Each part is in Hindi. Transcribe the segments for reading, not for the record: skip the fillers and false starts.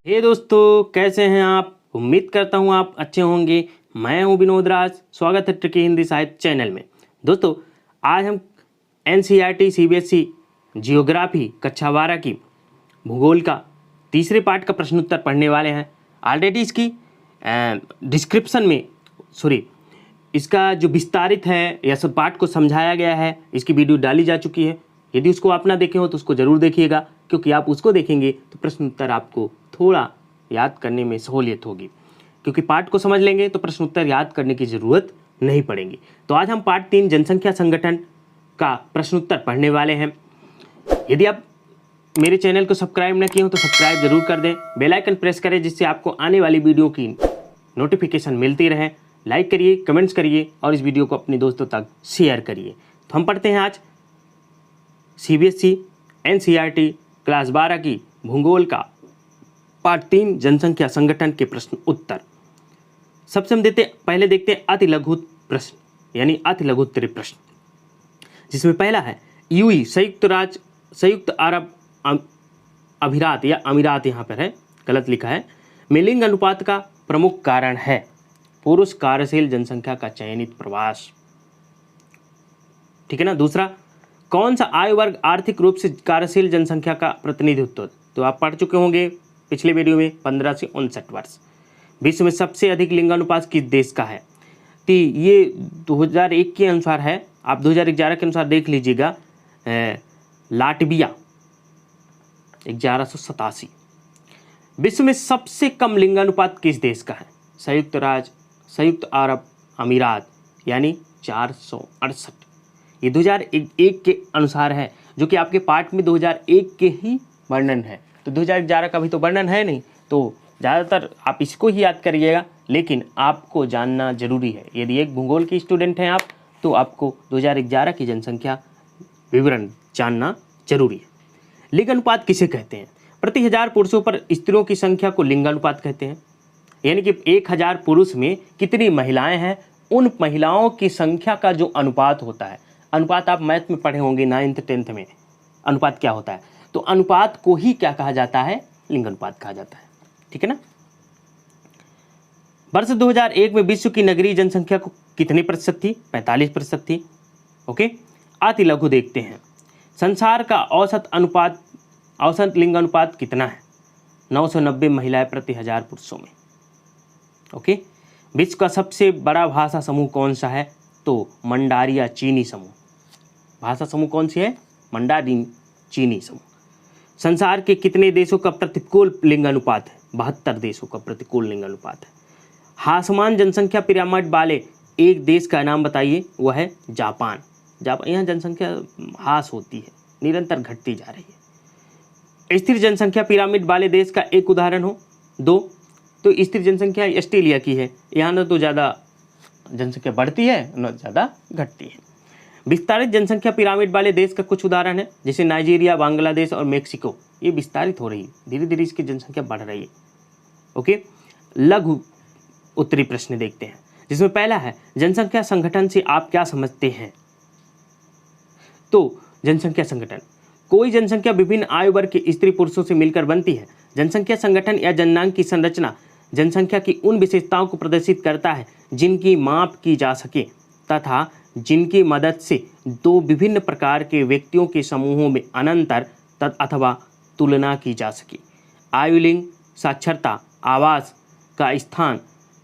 हे दोस्तों, कैसे हैं आप। उम्मीद करता हूं आप अच्छे होंगे। मैं हूं विनोद राज। स्वागत है ट्रिकी हिंदी साहित्य चैनल में। दोस्तों, आज हम एनसीईआरटी सीबीएसई जियोग्राफी कक्षा 12 की भूगोल का तीसरे पार्ट का प्रश्न उत्तर पढ़ने वाले हैं। ऑलरेडी इसकी डिस्क्रिप्शन में इसका जो विस्तारित है या सब पार्ट को समझाया गया है, इसकी वीडियो डाली जा चुकी है। यदि उसको आप ना देखे हो तो उसको ज़रूर देखिएगा, क्योंकि आप उसको देखेंगे तो प्रश्न उत्तर आपको थोड़ा याद करने में सहूलियत होगी। क्योंकि पार्ट को समझ लेंगे तो प्रश्न उत्तर याद करने की ज़रूरत नहीं पड़ेगी। तो आज हम पार्ट 3 जनसंख्या संगठन का प्रश्न उत्तर पढ़ने वाले हैं। यदि आप मेरे चैनल को सब्सक्राइब न किए हो तो सब्सक्राइब जरूर कर दें, बेल आइकन प्रेस करें, जिससे आपको आने वाली वीडियो की नोटिफिकेशन मिलती रहे। लाइक करिए, कमेंट्स करिए और इस वीडियो को अपने दोस्तों तक शेयर करिए। तो हम पढ़ते हैं आज सीबीएसई एनसीईआरटी क्लास 12 की भूगोल का पार्ट 3 जनसंख्या संगठन के प्रश्न उत्तर। सबसे हम पहले देखते हैं अति लघु प्रश्न यानी अति लघुत्तरीय प्रश्न, जिसमें पहला है यूएई संयुक्त अरब अमीरात या अमीरात यहाँ पर है, गलत लिखा है, में लिंग अनुपात का प्रमुख कारण है पुरुष कार्यशील जनसंख्या का चयनित प्रवास। ठीक है ना। दूसरा, कौन सा आयु वर्ग आर्थिक रूप से कार्यशील जनसंख्या का प्रतिनिधित्व, तो आप पढ़ चुके होंगे पिछले वीडियो में, 15 से 59 वर्ष। विश्व में सबसे अधिक लिंगानुपात किस देश का है, तो ये 2001 के अनुसार है, आप 2011 के अनुसार देख लीजिएगा, लाटविया 1187। विश्व में सबसे कम लिंगानुपात किस देश का है, संयुक्त अरब अमीरात यानी 468। ये 2001 के अनुसार है, जो कि आपके पार्ट में 2001 के ही वर्णन है। तो 2011 का भी तो वर्णन है नहीं, तो ज़्यादातर आप इसको ही याद करिएगा, लेकिन आपको जानना जरूरी है। यदि एक भूगोल के स्टूडेंट हैं आप, तो आपको 2011 की जनसंख्या विवरण जानना जरूरी है। लिंगानुपात किसे कहते हैं, प्रति 1000 पुरुषों पर स्त्रियों की संख्या को लिंगानुपात कहते हैं। यानी कि 1000 पुरुष में कितनी महिलाएं हैं, उन महिलाओं की संख्या का जो अनुपात होता है। अनुपात आप मैथ में पढ़े होंगे 9th 10th में, अनुपात क्या होता है। तो अनुपात को ही क्या कहा जाता है, लिंगानुपात कहा जाता है। ठीक है ना। वर्ष 2001 में विश्व की नगरीय जनसंख्या को कितनी प्रतिशत थी, 45% थी। ओके। अति लघु देखते हैं, संसार का औसत लिंगानुपात कितना है, 990 महिलाएं प्रति 1000 पुरुषों में। ओके। विश्व का सबसे बड़ा भाषा समूह कौन सा है, तो मंडारिया चीनी समूह। भाषा समूह कौन सी है, मंडारी चीनी समूह। संसार के कितने देशों का प्रतिकूल लिंगानुपात है, 72 देशों का प्रतिकूल लिंगानुपात है। हासमान जनसंख्या पिरामिड वाले एक देश का नाम बताइए, वह है जापान। यहाँ जनसंख्या हास होती है, निरंतर घटती जा रही है। स्थिर जनसंख्या पिरामिड वाले देश का एक उदाहरण हो, 2, तो स्थिर जनसंख्या ऑस्ट्रेलिया की है। यहाँ न तो ज़्यादा जनसंख्या बढ़ती है न ज़्यादा घटती है। विस्तारित जनसंख्या पिरामिड वाले देश का कुछ उदाहरण है, जैसे नाइजीरिया, बांग्लादेश और मेक्सिको। ये विस्तारित हो रही है, धीरे धीरे इसकी जनसंख्या बढ़ रही है। ओके। लघु उत्तरी प्रश्न देखते हैं, जिसमें पहला है जनसंख्या संगठन से आप क्या समझते हैं। तो जनसंख्या संगठन, कोई जनसंख्या विभिन्न आयु वर्ग के स्त्री पुरुषों से मिलकर बनती है। जनसंख्या संगठन या जननांग की संरचना जनसंख्या की उन विशेषताओं को प्रदर्शित करता है जिनकी माप की जा सके तथा जिनकी मदद से दो विभिन्न प्रकार के व्यक्तियों के समूहों में अनंतर अथवा तुलना की जा सके। आयु, लिंग, साक्षरता, आवास का स्थान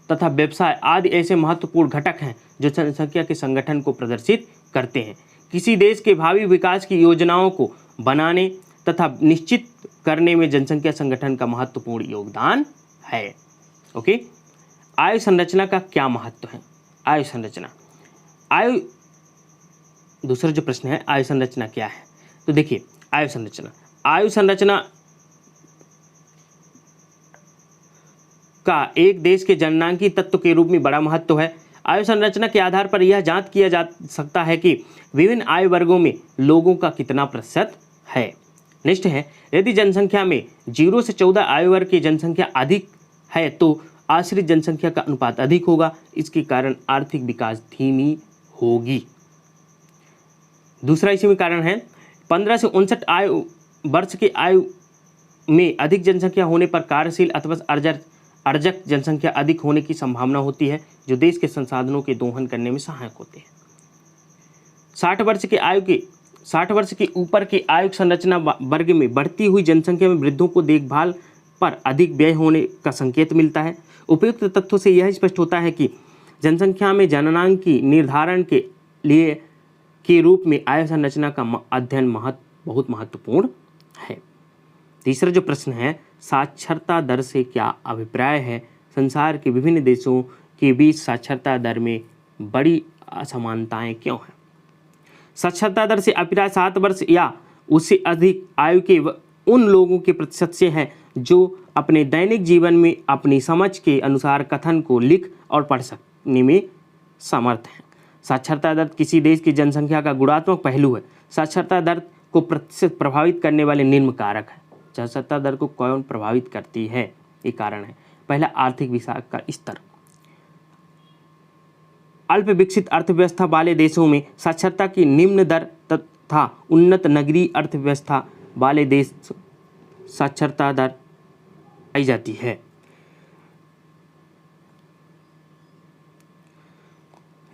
तथा व्यवसाय आदि ऐसे महत्वपूर्ण घटक हैं जो जनसंख्या के संगठन को प्रदर्शित करते हैं। किसी देश के भावी विकास की योजनाओं को बनाने तथा निश्चित करने में जनसंख्या संगठन का महत्वपूर्ण योगदान है। ओके। आयु संरचना का क्या महत्व है, आयु संरचना, दूसरा जो प्रश्न है, आयु संरचना क्या है। तो देखिए, आयु संरचना का एक देश के जननांगी तत्व के रूप में बड़ा महत्व है। आयु संरचना के आधार पर यह जांच किया जा सकता है कि विभिन्न आयु वर्गों में लोगों का कितना प्रतिशत है। नेक्स्ट है, यदि जनसंख्या में 0 से 14 आयु वर्ग की जनसंख्या अधिक है तो आश्रित जनसंख्या का अनुपात अधिक होगा। इसके कारण आर्थिक विकास धीमी होगी। दूसरा इसी में कारण है, 15 से 59 आयु वर्ष के आयु में अधिक जनसंख्या होने पर कार्यशील अथवा अर्जक जनसंख्या अधिक होने की संभावना होती है, जो देश के संसाधनों के दोहन करने में सहायक होते हैं। 60 वर्ष के ऊपर के आयु संरचना वर्ग में बढ़ती हुई जनसंख्या में वृद्धों को देखभाल पर अधिक व्यय होने का संकेत मिलता है। उपयुक्त तथ्यों से यह स्पष्ट होता है कि जनसंख्या में जननांक की निर्धारण के लिए के रूप में आयु संरचना का अध्ययन बहुत महत्वपूर्ण है। तीसरा जो प्रश्न है, साक्षरता दर से क्या अभिप्राय है? संसार के विभिन्न देशों के बीच साक्षरता दर में बड़ी असमानताएं क्यों हैं? साक्षरता दर से अभिप्राय 7 वर्ष या उससे अधिक आयु के उन लोगों के प्रतिशत से है जो अपने दैनिक जीवन में अपनी समझ के अनुसार कथन को लिख और पढ़ सकने में समर्थ हैं। साक्षरता दर किसी देश की जनसंख्या का गुणात्मक पहलू है। साक्षरता दर को प्रतिशत प्रभावित करने वाले निम्न कारक हैं। साक्षरता दर को कौन प्रभावित करती है? ये कारण है। पहला, आर्थिक विकास का स्तर। अल्प विकसित अर्थव्यवस्था वाले देशों में साक्षरता की निम्न दर तथा उन्नत नगरीय अर्थव्यवस्था वाले देश साक्षरता दर पाई जाती है।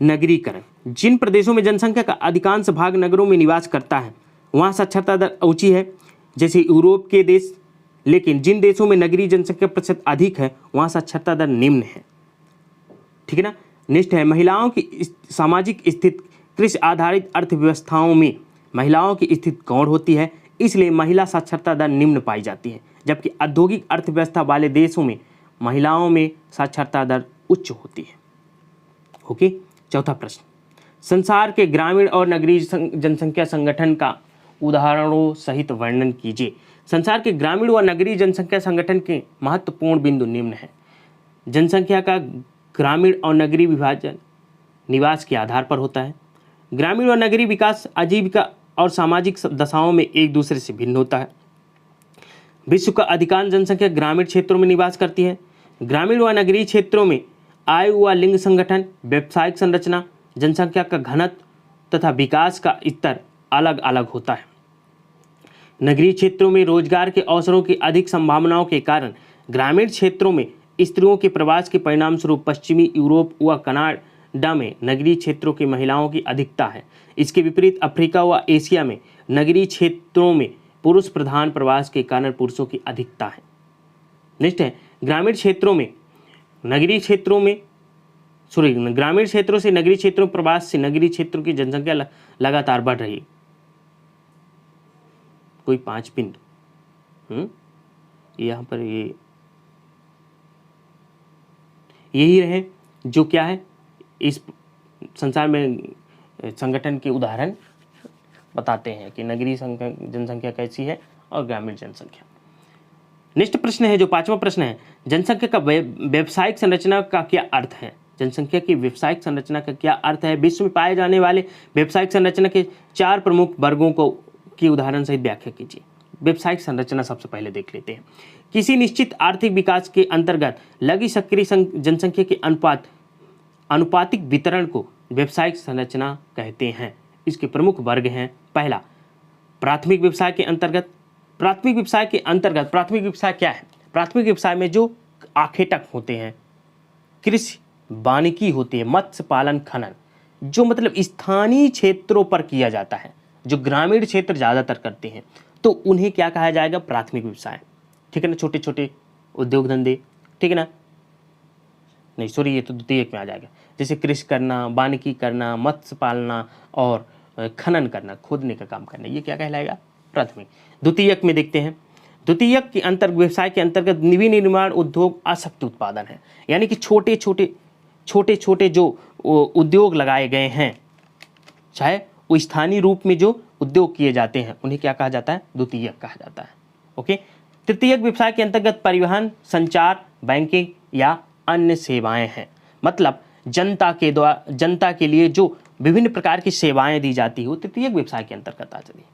नगरीकरण। जिन प्रदेशों में जनसंख्या का अधिकांश भाग नगरों में निवास करता है वहाँ साक्षरता दर ऊंची है, जैसे यूरोप के देश। लेकिन जिन देशों में नगरीय जनसंख्या प्रतिशत अधिक है वहाँ साक्षरता दर निम्न है। ठीक है ना। नेक्स्ट है, महिलाओं की सामाजिक स्थिति। कृषि आधारित अर्थव्यवस्थाओं में महिलाओं की स्थिति गौण होती है, इसलिए महिला साक्षरता दर निम्न पाई जाती है, जबकि औद्योगिक अर्थव्यवस्था वाले देशों में महिलाओं में साक्षरता दर उच्च होती है। ओके। चौथा प्रश्न, संसार के ग्रामीण और नगरीय जनसंख्या संगठन का उदाहरणों सहित वर्णन कीजिए। संसार के ग्रामीण व नगरीय जनसंख्या संगठन के महत्वपूर्ण बिंदु निम्न है। जनसंख्या का ग्रामीण और नगरीय विभाजन निवास के आधार पर होता है। ग्रामीण और नगरीय विकास आजीविका और सामाजिक दशाओं में एक दूसरे से भिन्न होता है। विश्व का अधिकांश जनसंख्या ग्रामीण क्षेत्रों में निवास करती है। ग्रामीण व नगरीय क्षेत्रों में आयु व लिंग संगठन, व्यावसायिक संरचना, जनसंख्या का घनत्व तथा विकास का स्तर अलग अलग होता है। नगरीय क्षेत्रों में रोजगार के अवसरों की अधिक संभावनाओं के कारण ग्रामीण क्षेत्रों में स्त्रियों के प्रवास के परिणाम स्वरूप पश्चिमी यूरोप व कनाडा में नगरीय क्षेत्रों की महिलाओं की अधिकता है। इसके विपरीत अफ्रीका व एशिया में नगरीय क्षेत्रों में पुरुष प्रधान प्रवास के कारण पुरुषों की अधिकता है। नेक्स्ट है, ग्रामीण क्षेत्रों से नगरीय क्षेत्रों प्रवास से नगरीय क्षेत्रों की जनसंख्या लगातार बढ़ रही है। कोई 5 बिंदु यहाँ पर यही रहे जो क्या है इस संसार में संगठन के उदाहरण बताते हैं कि नगरीय जनसंख्या कैसी है और ग्रामीण जनसंख्या। नेक्स्ट प्रश्न है, जो 5वां प्रश्न है, जनसंख्या का व्यावसायिक संरचना का क्या अर्थ है? जनसंख्या की व्यावसायिक संरचना का क्या अर्थ है? विश्व में पाए जाने वाले व्यावसायिक संरचना के 4 प्रमुख वर्गों की उदाहरण सहित व्याख्या कीजिए। व्यावसायिक संरचना सबसे पहले देख लेते हैं। किसी निश्चित आर्थिक विकास के अंतर्गत लगी सक्रिय जनसंख्या के अनुपातिक वितरण को व्यावसायिक संरचना कहते हैं। इसके प्रमुख वर्ग हैं। पहला, प्राथमिक व्यवसाय के अंतर्गत। प्राथमिक व्यवसाय क्या है? प्राथमिक व्यवसाय में जो आखेटक होते हैं, कृषि, वानिकी होती है, मत्स्य पालन, खनन, जो मतलब स्थानीय क्षेत्रों पर किया जाता है, जो ग्रामीण क्षेत्र ज़्यादातर करते हैं, तो उन्हें क्या कहा जाएगा? प्राथमिक व्यवसाय। ठीक है ना। छोटे छोटे उद्योग धंधे, ठीक है ना। नहीं सॉरी, ये तो द्वितीयक में आ जाएगा। जैसे कृषि करना, वानिकी करना, मत्स्य पालना और खनन करना, खोदने का काम करना, ये क्या कहलाएगा? प्राथमिक। द्वितीयक में देखते हैं। द्वितीयक के व्यवसाय के अंतर्गत विनिर्माण उद्योग आसक्ति उत्पादन है, यानी कि छोटे छोटे जो उद्योग लगाए गए हैं, चाहे वो स्थानीय रूप में जो उद्योग किए जाते हैं, उन्हें क्या कहा जाता है? द्वितीयक कहा जाता है। ओके। तृतीयक व्यवसाय के अंतर्गत परिवहन, संचार, बैंकिंग या अन्य सेवाएं हैं। मतलब जनता के लिए जो विभिन्न प्रकार की सेवाएं दी जाती हो, तृतीयक व्यवसाय के अंतर्गत आ जाती है,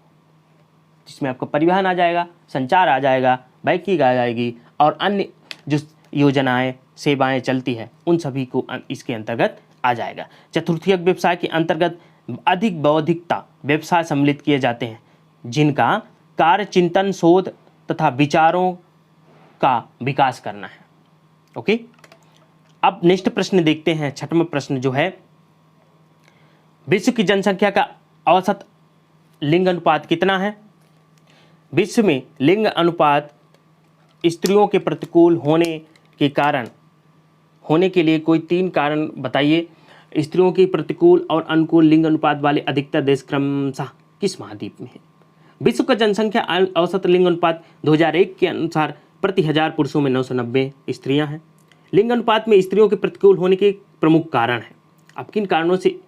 जिसमें आपका परिवहन आ जाएगा, संचार आ जाएगा, बैंकिंग आ जाएगी और अन्य जो योजनाएं, सेवाएं चलती है, उन सभी को इसके अंतर्गत आ जाएगा। चतुर्थीयक व्यवसाय के अंतर्गत अधिक बौद्धिकता व्यवसाय सम्मिलित किए जाते हैं, जिनका कार्य चिंतन, शोध, तथा विचारों का विकास करना है। ओके, अब नेक्स्ट प्रश्न देखते हैं। छठवां प्रश्न जो है, विश्व की जनसंख्या का औसत लिंग अनुपात कितना है? विश्व में लिंग अनुपात स्त्रियों के प्रतिकूल होने के लिए कोई 3 कारण बताइए। स्त्रियों की प्रतिकूल और अनुकूल लिंग अनुपात वाले अधिकतर देश क्रमशः किस महाद्वीप में है? विश्व का जनसंख्या औसत लिंग अनुपात 2001 के अनुसार प्रति 1000 पुरुषों में 990 स्त्रियां हैं। लिंग अनुपात में स्त्रियों के प्रतिकूल होने के प्रमुख कारण हैं। अब किन कारणों से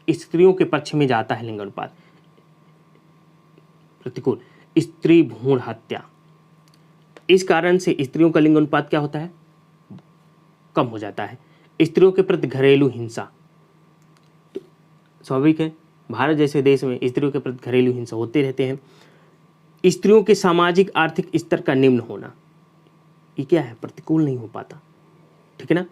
स्त्रियों के पक्ष में जाता है लिंग अनुपात? प्रतिकूल, स्त्री भ्रूण हत्या, इस कारण से स्त्रियों का लिंग अनुपात क्या होता है? कम हो जाता है। स्त्रियों के प्रति घरेलू हिंसा, तो स्वाभाविक है भारत जैसे देश में स्त्रियों के प्रति घरेलू हिंसा होते रहते हैं। स्त्रियों के सामाजिक आर्थिक स्तर का निम्न होना, ये क्या है? प्रतिकूल नहीं हो पाता, ठीक है ना,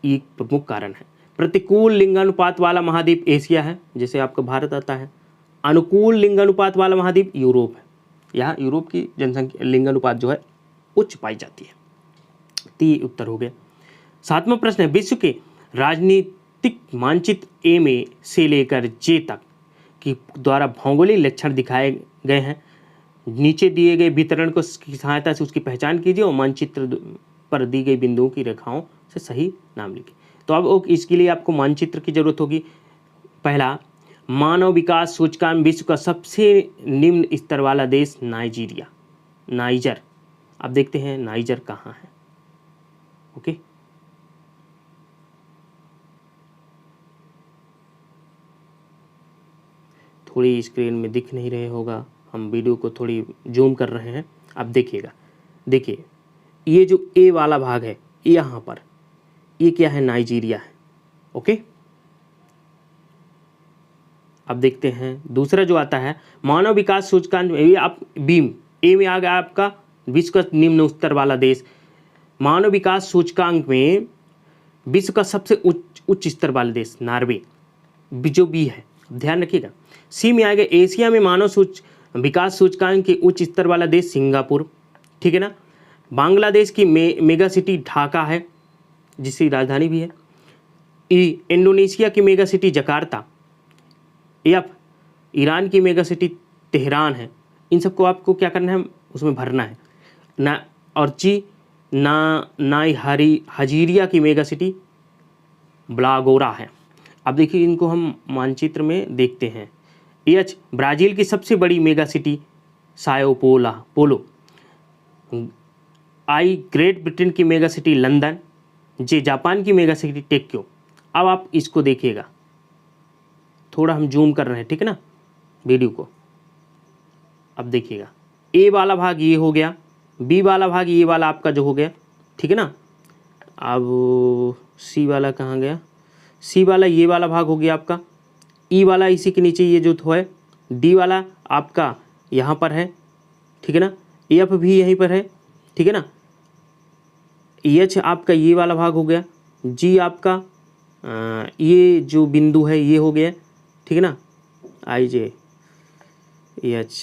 ये प्रमुख कारण है। प्रतिकूल लिंगानुपात वाला महाद्वीप एशिया है, जैसे आपका भारत आता है। अनुकूल लिंगानुपात वाला महाद्वीप यूरोप है, यहाँ यूरोप की जनसंख्या लिंगानुपात जो है उच्च पाई जाती है। तो ये उत्तर हो गया। 7वां प्रश्न है, विश्व के राजनीतिक मानचित्र ए में से लेकर जे तक की द्वारा भौगोलिक लक्षण दिखाए गए हैं। नीचे दिए गए वितरण को की सहायता से उसकी पहचान कीजिए और मानचित्र पर दी गई बिंदुओं की रेखाओं से सही नाम लिखिए। तो अब इसके लिए आपको मानचित्र की जरूरत होगी। पहला, मानव विकास सूचकांक विश्व का सबसे निम्न स्तर वाला देश नाइजर। अब देखते हैं नाइजर कहाँ है। ओके, थोड़ी स्क्रीन में दिख नहीं रहे होगा, हम वीडियो को थोड़ी जूम कर रहे हैं। अब देखिएगा, देखिए ये जो ए वाला भाग है यहाँ पर, ये क्या है? नाइजीरिया है। ओके, अब देखते हैं दूसरा जो आता है मानव विकास सूचकांक में, ये आप बीम ए में आ गया आपका विश्व का निम्न स्तर वाला देश। मानव विकास सूचकांक में विश्व का सबसे उच्च स्तर वाला देश नॉर्वे, जो बी है, ध्यान रखिएगा। सी में आएगा एशिया में मानव विकास सूचकांक के उच्च स्तर वाला देश सिंगापुर, ठीक है ना। बांग्लादेश की मेगा सिटी ढाका है, जिसकी राजधानी भी है। ई इंडोनेशिया की mega city Jakarta. F Iran की मेगा सिटी तेहरान है। इन सबको आपको क्या करना है? उसमें भरना है ना। और ची हजीरिया की मेगा सिटी ब्लागोरा है। अब देखिए इनको हम मानचित्र में देखते हैं। एच ब्राज़ील की सबसे बड़ी mega city Sao Paulo. I great Britain की मेगा सिटी लंदन। जे जापान की मेगा सिटी टोक्यो। अब आप इसको देखिएगा, थोड़ा हम जूम कर रहे हैं, ठीक है ना, वीडियो को। अब देखिएगा ए वाला भाग ये हो गया, बी वाला भाग ये वाला आपका जो हो गया, ठीक है ना। अब सी वाला कहाँ गया? सी वाला ये वाला भाग हो गया आपका। ई वाला इसी के नीचे ये जो है। डी वाला आपका यहाँ पर है, ठीक है ना। एफ भी यहीं पर है, ठीक है ना। एच आपका ये वाला भाग हो गया। जी आपका ये जो बिंदु है ये हो गया, ठीक है ना। आई जे एच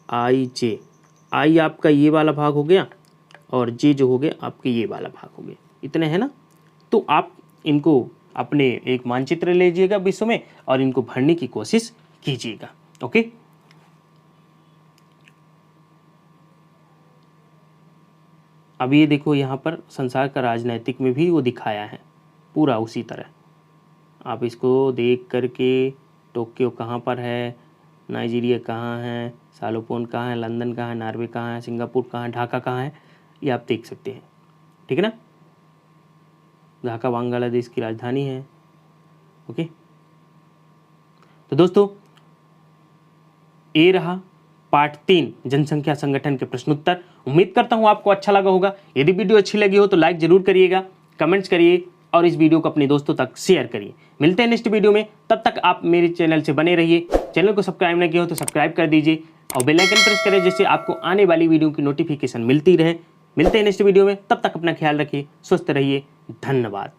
आई जे आई आपका ये वाला भाग हो गया और जे जो हो गया आपके ये वाला भाग हो गया। इतने हैं ना। तो आप इनको अपने एक मानचित्र ले लीजिएगा विश्व में और इनको भरने की कोशिश कीजिएगा। ओके, अब ये देखो यहाँ पर संसार का राजनीतिक में भी वो दिखाया है पूरा उसी तरह। आप इसको देख करके टोक्यो कहाँ पर है, नाइजीरिया कहाँ है, सालोपोन कहाँ है, लंदन कहाँ है, नॉर्वे कहाँ है, सिंगापुर कहाँ है, ढाका कहाँ है, ये आप देख सकते हैं, ठीक है ना। ढाका बांग्लादेश की राजधानी है। ओके, तो दोस्तों ये रहा पार्ट 3 जनसंख्या संगठन के प्रश्नोत्तर। उम्मीद करता हूँ आपको अच्छा लगा होगा। यदि वीडियो अच्छी लगी हो तो लाइक जरूर करिएगा, कमेंट्स करिए और इस वीडियो को अपने दोस्तों तक शेयर करिए। मिलते हैं नेक्स्ट वीडियो में, तब तक आप मेरे चैनल से बने रहिए। चैनल को सब्सक्राइब नहीं किया हो तो सब्सक्राइब कर दीजिए और बेल आइकन प्रेस करें, जिससे आपको आने वाली वीडियो की नोटिफिकेशन मिलती रहे। मिलते हैं नेक्स्ट वीडियो में, तब तक अपना ख्याल रखिए, स्वस्थ रहिए, धन्यवाद।